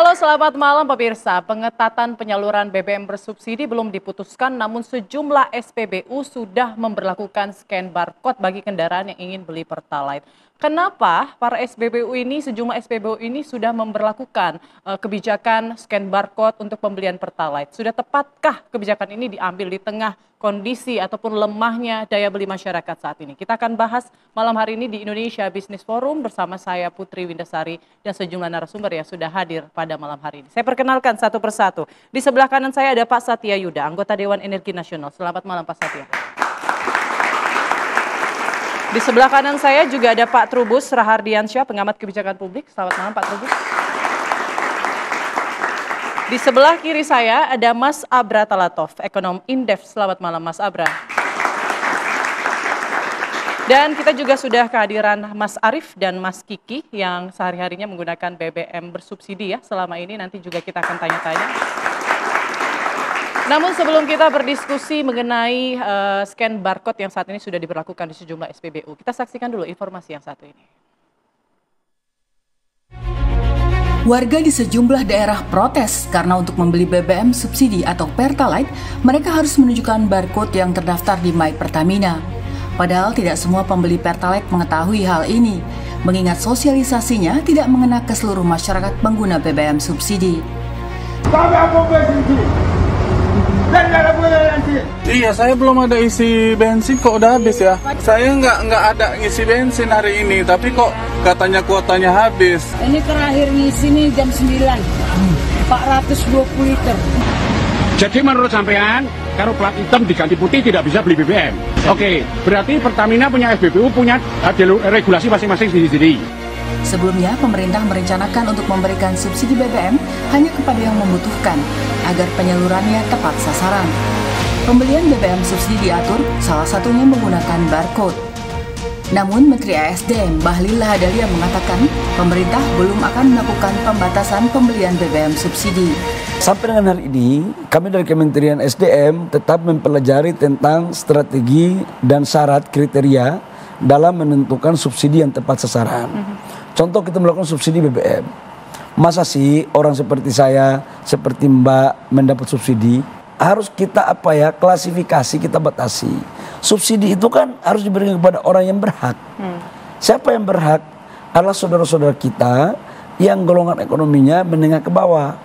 Halo, selamat malam pemirsa. Pengetatan penyaluran BBM bersubsidi belum diputuskan, namun sejumlah SPBU sudah memberlakukan scan barcode bagi kendaraan yang ingin beli Pertalite. Kenapa para sejumlah SPBU ini sudah memberlakukan kebijakan scan barcode untuk pembelian Pertalite? Sudah tepatkah kebijakan ini diambil di tengah kondisi ataupun lemahnya daya beli masyarakat saat ini? Kita akan bahas malam hari ini di Indonesia Business Forum bersama saya Putri Windasari dan sejumlah narasumber yang sudah hadir pada malam hari ini. Saya perkenalkan satu persatu. Di sebelah kanan saya ada Pak Satya Yuda, anggota Dewan Energi Nasional. Selamat malam Pak Satya. Di sebelah kanan saya juga ada Pak Trubus Rahardiansyah, pengamat kebijakan publik. Selamat malam Pak Trubus. Di sebelah kiri saya ada Mas Abra Talatov, ekonom Indef. Selamat malam Mas Abra. Dan kita juga sudah kehadiran Mas Arief dan Mas Kiki yang sehari-harinya menggunakan BBM bersubsidi ya selama ini, nanti juga kita akan tanya-tanya. Namun sebelum kita berdiskusi mengenai scan barcode yang saat ini sudah diberlakukan di sejumlah SPBU, kita saksikan dulu informasi yang satu ini. Warga di sejumlah daerah protes karena untuk membeli BBM subsidi atau Pertalite, mereka harus menunjukkan barcode yang terdaftar di My Pertamina. Padahal tidak semua pembeli Pertalite mengetahui hal ini, mengingat sosialisasinya tidak mengena ke seluruh masyarakat pengguna BBM subsidi. Iya, saya belum ada isi bensin kok udah habis ya. Saya nggak ada ngisi bensin hari ini, tapi kok katanya kuotanya habis. Ini terakhir ngisi nih jam 9, 420 liter. Jadi menurut sampean, kalau plat hitam diganti putih tidak bisa beli BBM. Oke, berarti Pertamina punya SPBU punya regulasi masing-masing sendiri-sendiri. Sebelumnya, pemerintah merencanakan untuk memberikan subsidi BBM hanya kepada yang membutuhkan, agar penyalurannya tepat sasaran. Pembelian BBM subsidi diatur, salah satunya menggunakan barcode. Namun, Menteri ASDM Bahlil Lahadalia mengatakan, pemerintah belum akan melakukan pembatasan pembelian BBM subsidi. Sampai dengan hari ini, kami dari Kementerian SDM tetap mempelajari tentang strategi dan syarat kriteria dalam menentukan subsidi yang tepat sasaran. Contoh kita melakukan subsidi BBM. Masa sih orang seperti saya, seperti Mbak mendapat subsidi? Harus kita klasifikasi, kita batasi. Subsidi itu kan harus diberikan kepada orang yang berhak. Siapa yang berhak? Adalah saudara-saudara kita yang golongan ekonominya menengah ke bawah.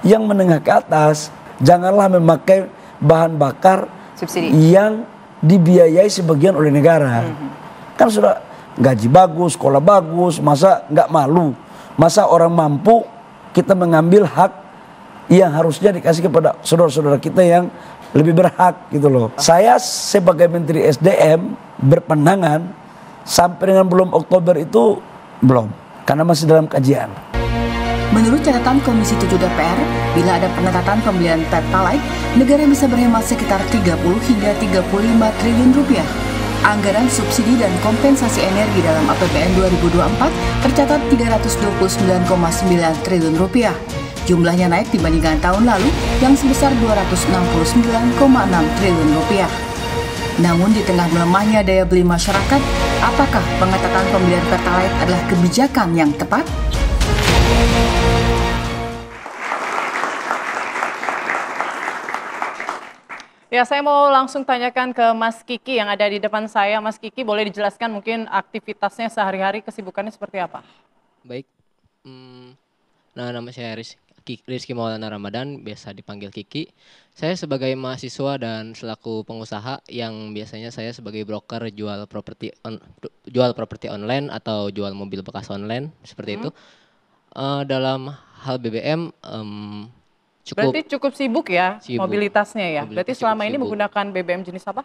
Yang menengah ke atas, janganlah memakai bahan bakar subsidi yang dibiayai sebagian oleh negara. Kan sudah gaji bagus, sekolah bagus, masa nggak malu? Masa orang mampu kita mengambil hak yang harusnya dikasih kepada saudara-saudara kita yang lebih berhak gitu loh. Saya sebagai Menteri SDM berpandangan sampai dengan belum Oktober itu belum, karena masih dalam kajian. Menurut catatan Komisi 7 DPR, bila ada pengetatan pembelian Pertalite, negara bisa berhemat sekitar 30 hingga 35 triliun rupiah. Anggaran subsidi dan kompensasi energi dalam APBN 2024 tercatat 329,9 triliun rupiah. Jumlahnya naik dibandingkan tahun lalu yang sebesar 269,6 triliun rupiah. Namun di tengah melemahnya daya beli masyarakat, apakah pengetatan pembelian Pertalite adalah kebijakan yang tepat? Ya, saya mau langsung tanyakan ke Mas Kiki yang ada di depan saya. Mas Kiki, boleh dijelaskan mungkin aktivitasnya sehari-hari, kesibukannya seperti apa? Baik, nama saya Rizky Maulana Ramadan, biasa dipanggil Kiki. Saya sebagai mahasiswa dan selaku pengusaha yang biasanya saya sebagai broker jual properti online atau jual mobil bekas online, seperti itu. Dalam hal BBM berarti cukup sibuk ya mobilitasnya ya. Berarti selama ini sibuk. menggunakan BBM jenis apa?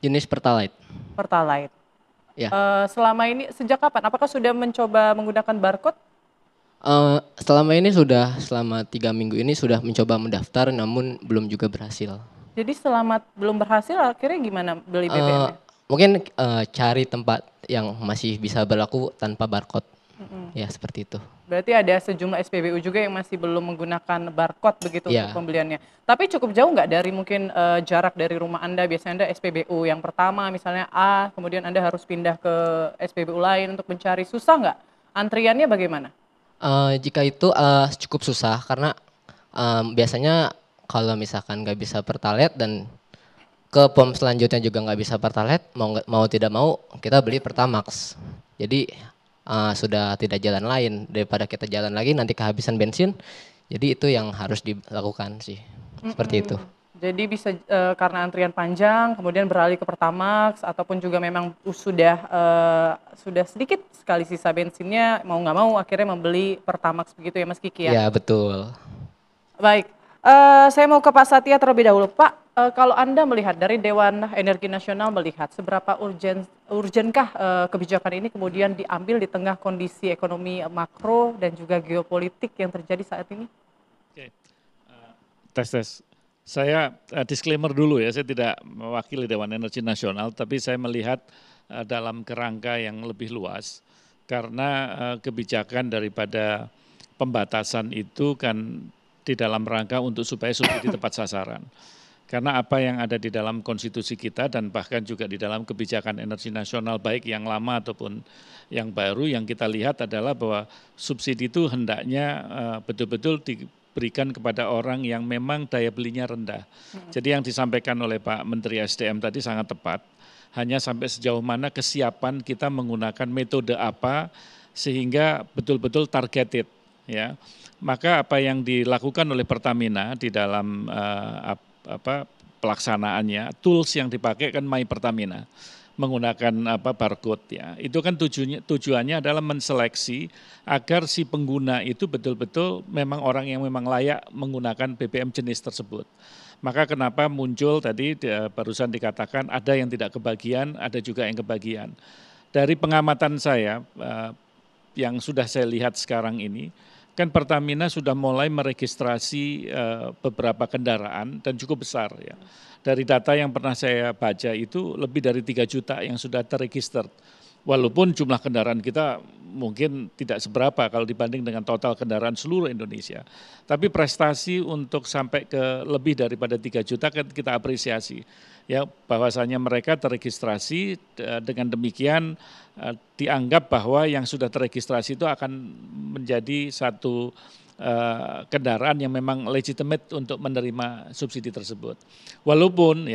Jenis Pertalite. Pertalite. Ya. Selama ini sejak kapan? Apakah sudah mencoba menggunakan barcode? Selama 3 minggu ini sudah mencoba mendaftar, namun belum juga berhasil. Jadi selama belum berhasil, akhirnya gimana beli BBM-nya? Mungkin cari tempat yang masih bisa berlaku tanpa barcode. Ya, seperti itu. Berarti ada sejumlah SPBU juga yang masih belum menggunakan barcode begitu Ya. untuk pembeliannya. Tapi cukup jauh nggak dari mungkin jarak dari rumah Anda? Biasanya Anda SPBU yang pertama misalnya A, kemudian Anda harus pindah ke SPBU lain untuk mencari. Susah nggak? Antriannya bagaimana? Jika itu cukup susah karena biasanya kalau misalkan nggak bisa pertalite dan ke pom selanjutnya juga nggak bisa pertalite, mau tidak mau kita beli Pertamax. Jadi sudah tidak jalan lain daripada kita jalan lagi nanti kehabisan bensin. Jadi itu yang harus dilakukan sih, seperti itu. Jadi bisa karena antrian panjang, kemudian beralih ke Pertamax, ataupun juga memang sudah sedikit sekali sisa bensinnya, mau nggak mau akhirnya membeli Pertamax begitu ya Mas Kiki ya? Ya betul. Baik, saya mau ke Pak Satya terlebih dahulu. Pak, kalau Anda melihat dari Dewan Energi Nasional melihat seberapa urgenkah kebijakan ini kemudian diambil di tengah kondisi ekonomi makro dan juga geopolitik yang terjadi saat ini? Oke, tes. Saya disclaimer dulu ya, saya tidak mewakili Dewan Energi Nasional, tapi saya melihat dalam kerangka yang lebih luas, karena kebijakan daripada pembatasan itu kan di dalam rangka untuk supaya subsidi tepat sasaran. Karena apa yang ada di dalam konstitusi kita dan bahkan juga di dalam kebijakan energi nasional baik yang lama ataupun yang baru, yang kita lihat adalah bahwa subsidi itu hendaknya betul-betul diberikan kepada orang yang memang daya belinya rendah. Jadi yang disampaikan oleh Pak Menteri SDM tadi sangat tepat, hanya sampai sejauh mana kesiapan kita menggunakan metode apa sehingga betul-betul targeted ya. Maka apa yang dilakukan oleh Pertamina di dalam pelaksanaannya, tools yang dipakai kan My Pertamina menggunakan barcode ya. Itu kan tujuannya adalah menseleksi agar si pengguna itu betul-betul memang orang yang memang layak menggunakan BBM jenis tersebut. Maka kenapa muncul tadi barusan dikatakan ada yang tidak kebagian, ada juga yang kebagian. Dari pengamatan saya yang sudah saya lihat sekarang ini, kan Pertamina sudah mulai meregistrasi beberapa kendaraan dan cukup besar ya. Dari data yang pernah saya baca itu lebih dari 3 juta yang sudah terregister. Walaupun jumlah kendaraan kita mungkin tidak seberapa kalau dibanding dengan total kendaraan seluruh Indonesia. Tapi prestasi untuk sampai ke lebih daripada 3 juta kan kita apresiasi. Ya, bahwasanya mereka terregistrasi, dengan demikian dianggap bahwa yang sudah terregistrasi itu akan menjadi satu kendaraan yang memang legitimate untuk menerima subsidi tersebut. Walaupun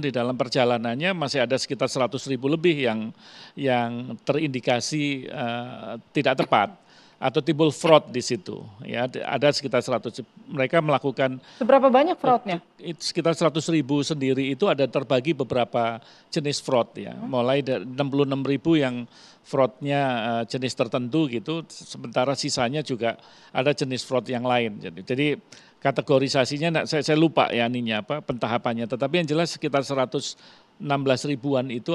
di dalam perjalanannya masih ada sekitar 100.000 lebih yang terindikasi tidak tepat atau timbul fraud di situ. Ya, ada sekitar 100. Mereka melakukan seberapa banyak fraudnya? Sekitar 100.000 sendiri itu ada terbagi beberapa jenis fraud ya. Mulai dari 66.000 yang fraudnya jenis tertentu gitu, sementara sisanya juga ada jenis fraud yang lain. Jadi kategorisasinya saya lupa ya pentahapannya, tetapi yang jelas sekitar 116 ribuan itu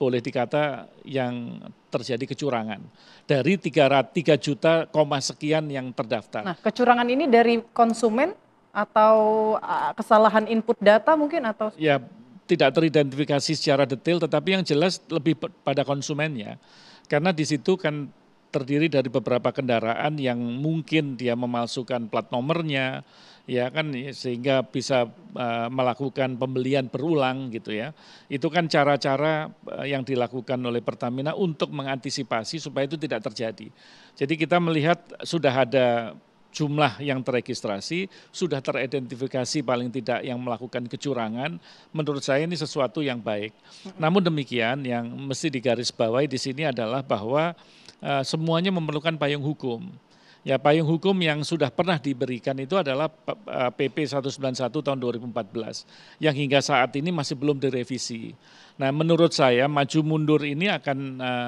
boleh dikata yang terjadi kecurangan dari 3 juta sekian yang terdaftar. Nah, kecurangan ini dari konsumen atau kesalahan input data mungkin atau? Ya, tidak teridentifikasi secara detail, tetapi yang jelas lebih pada konsumennya. Karena di situ kan terdiri dari beberapa kendaraan yang mungkin dia memalsukan plat nomornya, ya kan, sehingga bisa melakukan pembelian berulang gitu ya. Itu kan cara-cara yang dilakukan oleh Pertamina untuk mengantisipasi supaya itu tidak terjadi. Jadi kita melihat sudah ada jumlah yang terregistrasi, sudah teridentifikasi paling tidak yang melakukan kecurangan, menurut saya ini sesuatu yang baik. Namun demikian yang mesti digarisbawahi di sini adalah bahwa semuanya memerlukan payung hukum. Ya, payung hukum yang sudah pernah diberikan itu adalah PP 191 tahun 2014 yang hingga saat ini masih belum direvisi. Nah, menurut saya maju mundur ini akan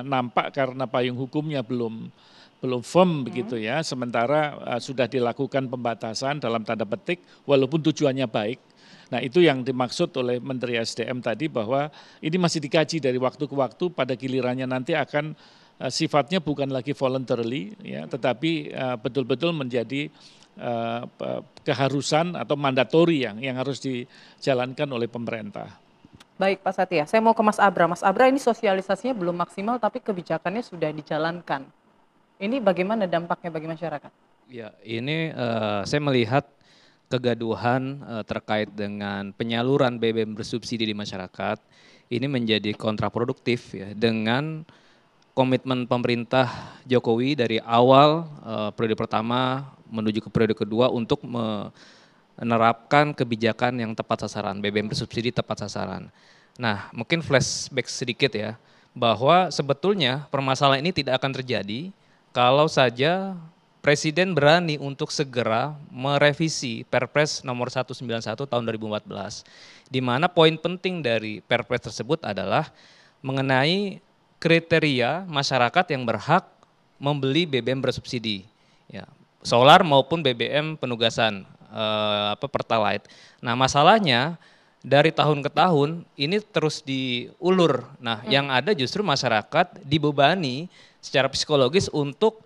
nampak karena payung hukumnya belum firm begitu ya. Sementara sudah dilakukan pembatasan dalam tanda petik walaupun tujuannya baik. Nah, itu yang dimaksud oleh Menteri SDM tadi bahwa ini masih dikaji dari waktu ke waktu, pada gilirannya nanti akan sifatnya bukan lagi voluntarily ya, tetapi betul-betul menjadi keharusan atau mandatori yang harus dijalankan oleh pemerintah. Baik Pak Satya, saya mau ke Mas Abra. Mas Abra, ini sosialisasinya belum maksimal tapi kebijakannya sudah dijalankan. Ini bagaimana dampaknya bagi masyarakat? Ya, ini saya melihat kegaduhan terkait dengan penyaluran BBM bersubsidi di masyarakat ini menjadi kontraproduktif ya, dengan komitmen pemerintah Jokowi dari awal periode pertama menuju ke periode kedua untuk menerapkan kebijakan yang tepat sasaran, BBM bersubsidi tepat sasaran. Nah, mungkin flashback sedikit ya, bahwa sebetulnya permasalahan ini tidak akan terjadi kalau saja Presiden berani untuk segera merevisi Perpres nomor 191 tahun 2014, di mana poin penting dari Perpres tersebut adalah mengenai kriteria masyarakat yang berhak membeli BBM bersubsidi, ya, solar maupun BBM penugasan Pertalite. Nah, masalahnya dari tahun ke tahun ini terus diulur. Nah, yang ada justru masyarakat dibebani secara psikologis untuk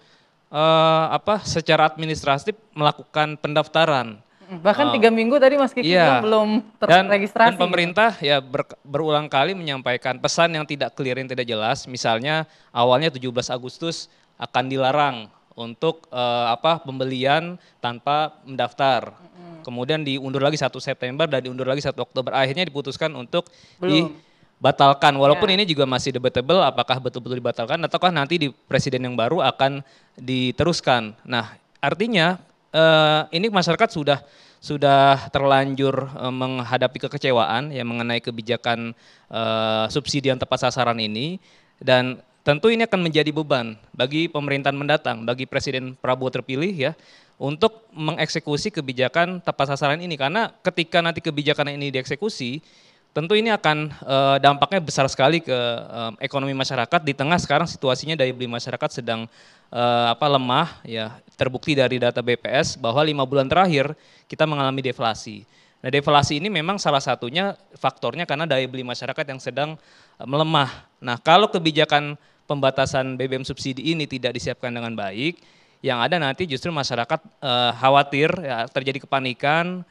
secara administratif melakukan pendaftaran. Bahkan 3 minggu tadi Mas Kiki belum terregistrasi. Dan pemerintah ya berulang kali menyampaikan pesan yang tidak clear, yang tidak jelas. Misalnya awalnya 17 Agustus akan dilarang untuk pembelian tanpa mendaftar. Kemudian diundur lagi 1 September dan diundur lagi 1 Oktober. Akhirnya diputuskan untuk dibatalkan. Walaupun ini juga masih debatable apakah betul-betul dibatalkan ataukah nanti di presiden yang baru akan diteruskan. Nah, artinya ini masyarakat sudah terlanjur menghadapi kekecewaan ya mengenai kebijakan subsidi yang tepat sasaran ini, dan tentu ini akan menjadi beban bagi pemerintahan mendatang, bagi Presiden Prabowo terpilih ya, untuk mengeksekusi kebijakan tepat sasaran ini. Karena ketika nanti kebijakan ini dieksekusi, tentu ini akan dampaknya besar sekali ke ekonomi masyarakat di tengah sekarang situasinya daya beli masyarakat sedang lemah ya, terbukti dari data BPS bahwa 5 bulan terakhir kita mengalami deflasi. Nah, deflasi ini memang salah satunya faktornya karena daya beli masyarakat yang sedang melemah. Nah, kalau kebijakan pembatasan BBM subsidi ini tidak disiapkan dengan baik, yang ada nanti justru masyarakat khawatir ya, terjadi kepanikan.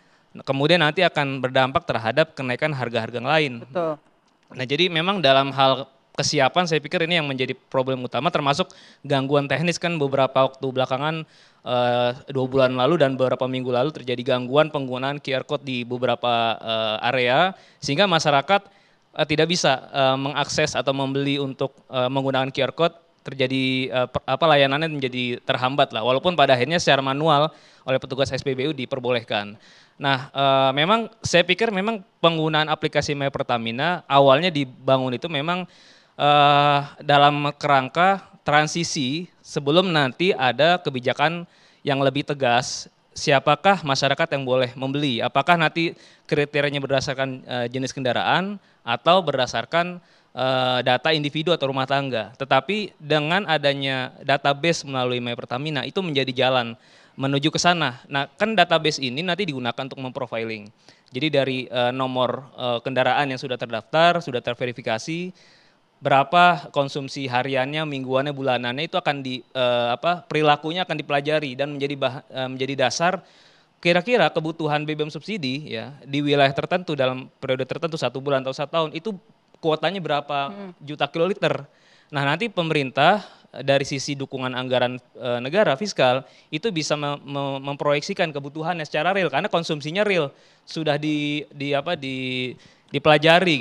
Kemudian nanti akan berdampak terhadap kenaikan harga-harga lain. Betul. Nah, jadi memang dalam hal kesiapan saya pikir ini yang menjadi problem utama, termasuk gangguan teknis kan beberapa waktu belakangan 2 bulan lalu dan beberapa minggu lalu terjadi gangguan penggunaan QR Code di beberapa area sehingga masyarakat tidak bisa mengakses atau membeli untuk menggunakan QR Code, terjadi layanannya menjadi terhambat lah, walaupun pada akhirnya secara manual oleh petugas SPBU diperbolehkan. Nah, memang saya pikir memang penggunaan aplikasi My Pertamina awalnya dibangun itu memang dalam kerangka transisi sebelum nanti ada kebijakan yang lebih tegas. Siapakah masyarakat yang boleh membeli? Apakah nanti kriterianya berdasarkan jenis kendaraan atau berdasarkan data individu atau rumah tangga? Tetapi dengan adanya database melalui My Pertamina itu menjadi jalan menuju ke sana. Nah, kan database ini nanti digunakan untuk memprofiling. Jadi dari nomor kendaraan yang sudah terdaftar, sudah terverifikasi, berapa konsumsi hariannya, mingguannya, bulanannya itu akan perilakunya akan dipelajari dan menjadi dasar kira-kira kebutuhan BBM subsidi ya di wilayah tertentu dalam periode tertentu 1 bulan atau 1 tahun itu kuotanya berapa juta kiloliter. Nah, nanti pemerintah dari sisi dukungan anggaran negara fiskal itu bisa memproyeksikan kebutuhannya secara real karena konsumsinya real sudah dipelajari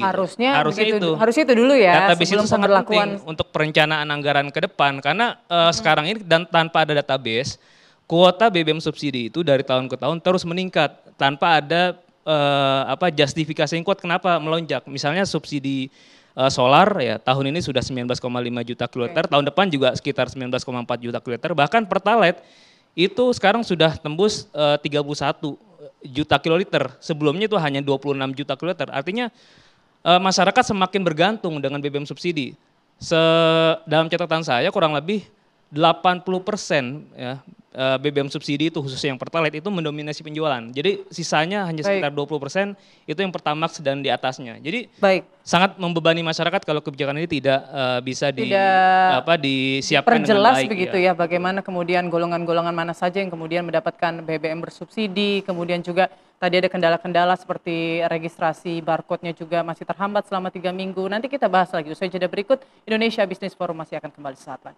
gitu. Harusnya itu dulu ya. Database itu sangat penting untuk perencanaan anggaran ke depan karena sekarang ini dan tanpa ada database kuota BBM subsidi itu dari tahun ke tahun terus meningkat tanpa ada justifikasi yang kuat kenapa melonjak. Misalnya subsidi solar ya tahun ini sudah 19,5 juta kiloliter, tahun depan juga sekitar 19,4 juta kiloliter, bahkan Pertalite itu sekarang sudah tembus 31 juta kiloliter, sebelumnya itu hanya 26 juta kiloliter. Artinya masyarakat semakin bergantung dengan BBM subsidi. Dalam catatan saya kurang lebih 80% ya BBM subsidi itu khususnya yang Pertalite itu mendominasi penjualan. Jadi sisanya hanya sekitar 20% itu yang Pertamax dan di atasnya. Jadi sangat membebani masyarakat kalau kebijakan ini tidak bisa disiapkan dengan baik. Begitu ya bagaimana kemudian golongan-golongan mana saja yang kemudian mendapatkan BBM bersubsidi, kemudian juga tadi ada kendala-kendala seperti registrasi barcode-nya juga masih terhambat selama 3 minggu. Nanti kita bahas lagi usai jeda berikut. Indonesia Business Forum masih akan kembali saat lagi.